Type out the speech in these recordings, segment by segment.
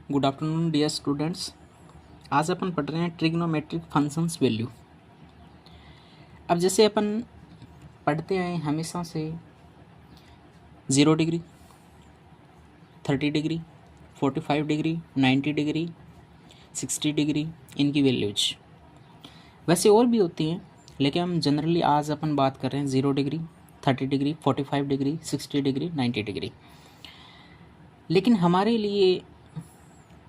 Good afternoon dear students. आज अपन पढ़ रहे हैं ट्रिग्नोमेट्रिक फंक्शंस वैल्यू। अब जैसे अपन पढ़ते आए हमेशा से 0 degree, 30 degree, 45 degree, 90 degree, 60 degree, इनकी वैल्यूज वैसे और भी होती हैं, लेकिन हम जनरली आज अपन बात कर रहे हैं 0 degree, 30 degree, 45 degree, 60 degree, 90 degree. लेकिन हमारे लिए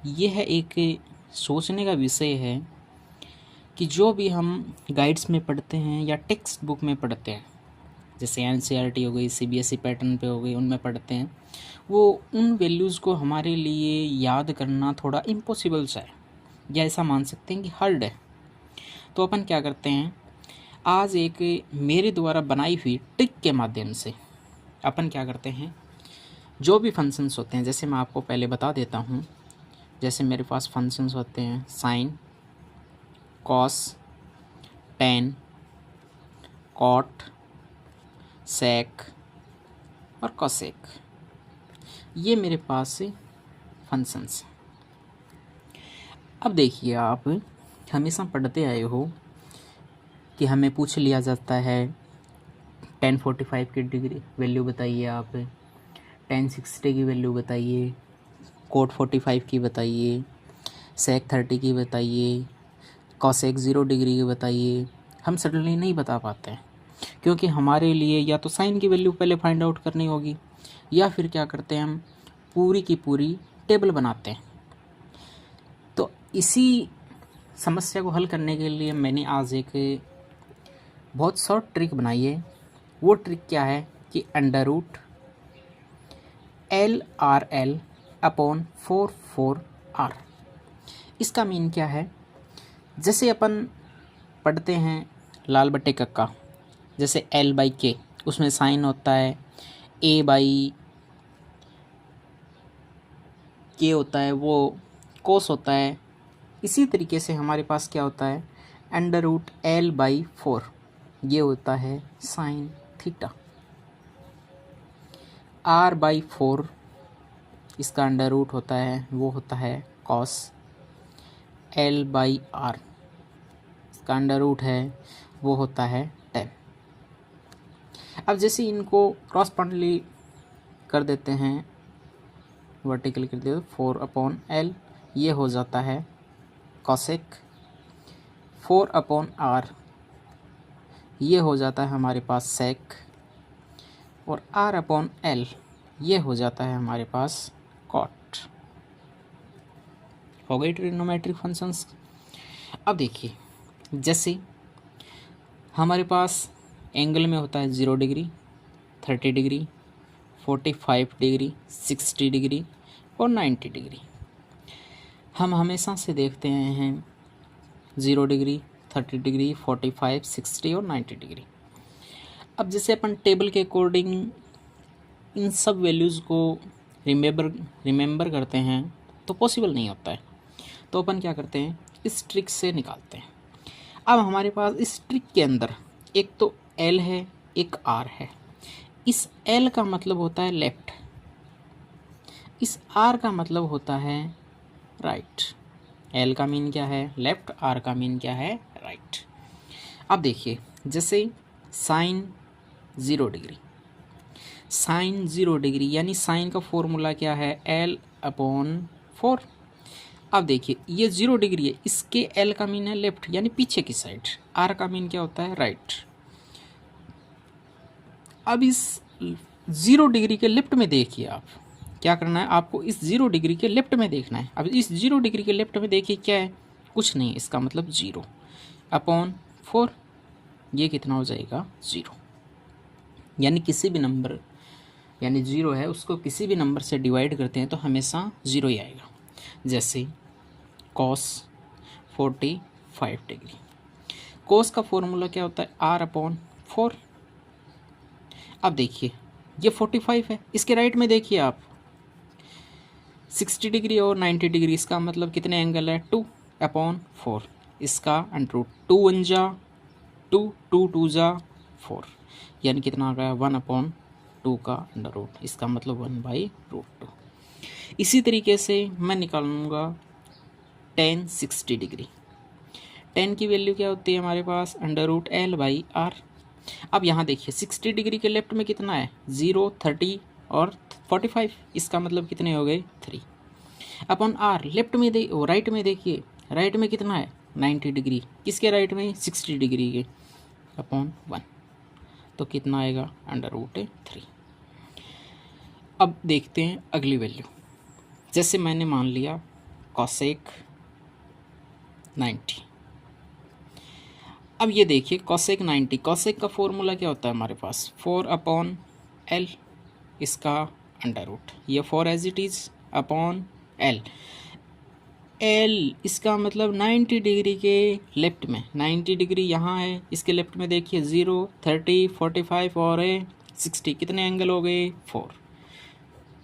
यह एक सोचने का विषय है कि जो भी हम गाइड्स में पढ़ते हैं या टेक्स्ट बुक में पढ़ते हैं, जैसे एनसीईआरटी हो गई, सीबीएसई पैटर्न पे हो गई, उनमें पढ़ते हैं, वो उन वैल्यूज़ को हमारे लिए याद करना थोड़ा इम्पॉसिबल सा है, या ऐसा मान सकते हैं कि हार्ड है। तो अपन क्या करते हैं, आज एक मेरे द्वारा बनाई हुई ट्रिक के माध्यम से अपन क्या करते हैं, जो भी फंक्शंस होते हैं, जैसे मैं आपको पहले बता देता हूँ। जैसे मेरे पास फंक्शंस होते हैं साइन, कॉस, टेन, कॉट, सेक और कोसेक। ये मेरे पास से फंक्शंस। अब देखिए, आप हमेशा पढ़ते आए हो कि हमें पूछ लिया जाता है 1045 की डिग्री वैल्यू बताइए, आप 1060 की वैल्यू बताइए, कोट 45 की बताइए, सेक 30 की बताइए, कॉसेक 0 डिग्री की बताइए। हम सडनली नहीं बता पाते हैं, क्योंकि हमारे लिए या तो साइन की वैल्यू पहले फाइंड आउट करनी होगी, या फिर क्या करते हैं, हम पूरी की पूरी टेबल बनाते हैं। तो इसी समस्या को हल करने के लिए मैंने आज एक बहुत शॉर्ट ट्रिक बनाई है। वो ट्रिक क्या है कि √ LRL/4/4R। इसका मीन क्या है, जैसे अपन पढ़ते हैं लाल बट्टे कक्का, जैसे L/K, उसमें साइन होता है, A/K होता है, वो कोस होता है। इसी तरीके से हमारे पास क्या होता है, √L/4, ये होता है साइन थीटा। R/4 इसका √ होता है, वो होता है कॉस। L/R इसका √ है, वो होता है टेन। अब जैसे इनको क्रॉस पॉइंटली कर देते हैं, वर्टिकल कर देते 4/L, ये हो जाता है कॉसेक। 4/R ये हो जाता है हमारे पास सेक, और R/L ये हो जाता है हमारे पास कॉट। हो गई ट्रिग्नोमेट्रिक फंक्शंस। अब देखिए, जैसे हमारे पास एंगल में होता है 0 डिग्री, 30 डिग्री, 45 डिग्री, 60 डिग्री और 90 डिग्री। हम हमेशा से देखते हैं 0 डिग्री, 30 डिग्री, 45, 60 और 90 डिग्री। अब जैसे अपन टेबल के अकॉर्डिंग इन सब वैल्यूज़ को रिमेंबर करते हैं तो पॉसिबल नहीं होता है। तो अपन क्या करते हैं, इस ट्रिक से निकालते हैं। अब हमारे पास इस ट्रिक के अंदर एक तो L है, एक R है। इस L का मतलब होता है लेफ्ट, इस R का मतलब होता है राइट। L का मीन क्या है, लेफ्ट, R का मीन क्या है, राइट। अब देखिए, जैसे साइन 0 डिग्री, साइन 0 डिग्री यानी साइन का फॉर्मूला क्या है, L/4। अब देखिए, ये 0 डिग्री है, इसके L का मीन है लेफ्ट यानी पीछे की साइड, R का मीन क्या होता है, राइट। अब इस 0 डिग्री के लेफ्ट में देखिए, आप क्या करना है, आपको इस 0 डिग्री के लेफ्ट में देखना है। अब इस 0 डिग्री के लेफ्ट में देखिए क्या है, कुछ नहीं, इसका मतलब 0/4, ये कितना हो जाएगा, 0। यानी किसी भी नंबर, यानी 0 है, उसको किसी भी नंबर से डिवाइड करते हैं तो हमेशा 0 ही आएगा। जैसे cos 45 डिग्री, cos का फॉर्मूला क्या होता है, R/4। अब देखिए, ये 45 है, इसके राइट में देखिए आप 60 डिग्री और 90 डिग्री, इसका मतलब कितने एंगल है, 2/4। इसका √2 1 जा 2, 2 2 जा 4, यानी कितना आ गया, 1/2 का √, इसका मतलब 1/√2। इसी तरीके से मैं निकालूंगा tan 60 डिग्री। tan की वैल्यू क्या होती है हमारे पास, √L/r। अब यहाँ देखिए 60 डिग्री के लेफ्ट में कितना है, 0, 30 और 45, इसका मतलब कितने हो गए, 3 अपॉन r। लेफ्ट में राइट में देखिए, राइट में कितना है, 90 डिग्री, किसके राइट में, 60 डिग्री के, अपॉन 1, तो कितना आएगा, √3। अब देखते हैं अगली वैल्यू। जैसे मैंने मान लिया cosec 90। अब ये देखिए cosec 90, cosec का फॉर्मूला क्या होता है हमारे पास, 4/L, इसका √ ये 4 as it is upon L। L इसका मतलब 90 डिग्री के लेफ्ट में, 90 डिग्री यहाँ है, इसके लेफ्ट में देखिए 0, 30, 45 और 60, कितने एंगल हो गए, 4।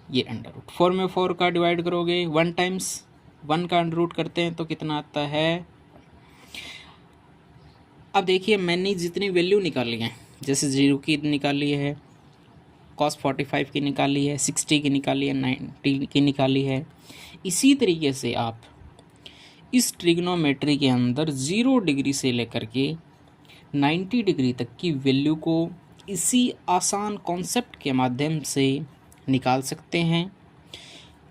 ये √ 4 में 4 का डिवाइड करोगे, 1 टाइम्स 1 का √ करते हैं तो कितना आता है। अब देखिए मैंने जितनी वैल्यू निकाली है, जैसे 0 की निकाली है, cos 45 की निकाली है, 60 की निकाली है, 90 की निकाली है, इसी तरीके से आप इस ट्रिग्नोमेट्री के अंदर 0 डिग्री से लेकर के 90 डिग्री तक की वैल्यू को इसी आसान कॉन्सेप्ट के माध्यम से निकाल सकते हैं।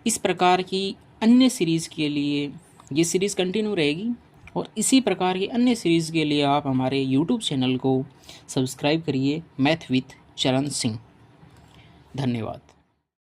इस प्रकार की अन्य सीरीज़ के लिए ये सीरीज़ कंटिन्यू रहेगी, और इसी प्रकार की अन्य सीरीज़ के लिए आप हमारे यूट्यूब चैनल को सब्सक्राइब करिए, मैथ विद चरण सिंह। धन्यवाद।